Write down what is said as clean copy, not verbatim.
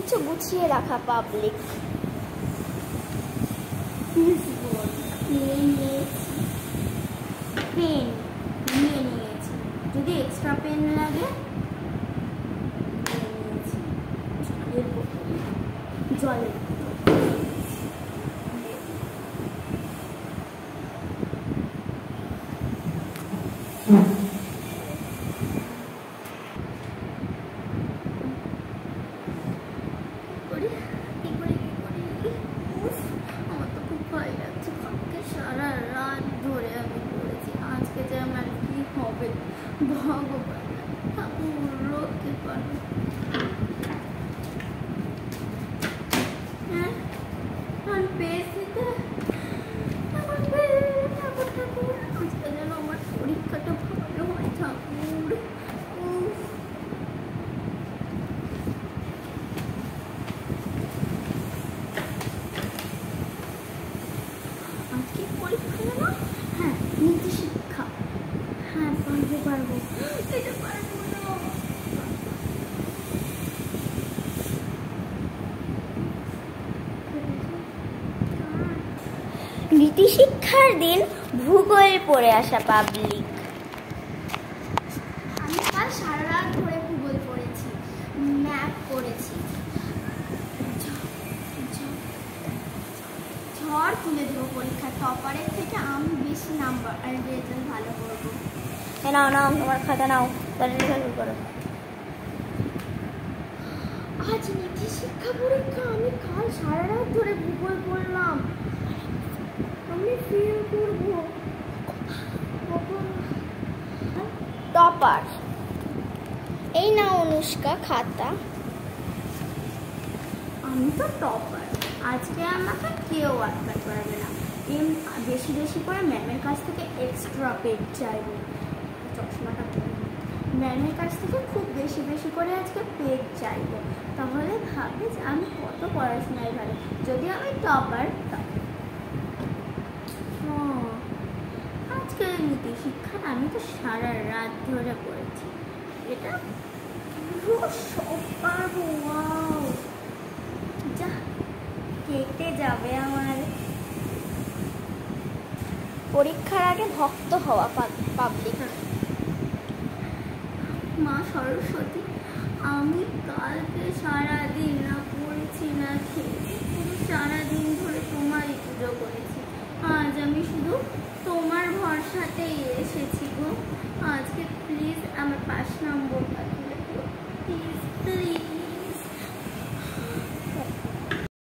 কিচ্ছু গুছিয়ে রাখা পাবলিক। পেন নিয়ে নিয়েছি, যদি এক্সট্রা পেন লাগে নিয়েছি। জলের আমার তো খুব ভয় লাগছে। কালকে সারা রাত ধরে আমি পড়েছি, আজকে যে আমার কি হবে ভগবান ঠাকুর রক্ষে পারে। হ্যাঁ পেয়েছিতে ঠাকুর ঠাকুর, আজকে যেন আমার পরীক্ষাটা ভালো হয় ঠাকুর। আজকে পরীক্ষা না? হ্যাঁ নীতি শিক্ষা, হ্যাঁ পারবো এটা পারবো না। নীতি শিক্ষার দিন ভূগোল পড়ে আসা পাবলিক। আমি কাল সারা রাত ধরে ভূগোল পড়েছি, ম্যাপ পড়েছি। ঝড় তুলে দেবো পরীক্ষা, টপারের থেকে আমি বেশি নাম্বার আর রেজাল্ট ভালো করবো। নাও নাও তোমার খাতা নাও, তাহলে করো। আজ নীতি শিক্ষা পরীক্ষা, আমি কাল সারা রাত ধরে ভূগোল পড়লাম, আমি ফেল করবো। টপার এই না অনুষ্কা খাতা, আমি তো টপার, আজকে আমাকে কেউ আটকাতে পারবে না। বেশি বেশি করে ম্যামের কাছ থেকে এক্সট্রা পেজ চাইবো, চশমাটা ম্যামের কাছ থেকে খুব বেশি বেশি করে আজকে পেজ চাইবো, তাহলে ভাববে যে আমি কত পড়াশোনায় ভালো। যদি আমি টপার, আজকে নীতি শিক্ষা আমি তো সারা রাত ধরে পড়েছি, এটা সব পারবো। যা কেটে যাবে আমার। পরীক্ষার আগে ভক্ত হওয়া পাবলিক। মা সরস্বতী, আমি কালকে সারাদিন না পড়েছি না খেয়েছি, শুধু সারাদিন ধরে তোমারই পুজো করেছি। আজ আমি শুধু তোমার ভরসাতেই এসেছি গো। আজকে প্লিজ আমার 5 নম্বরটা তুলে দিও প্লিজ।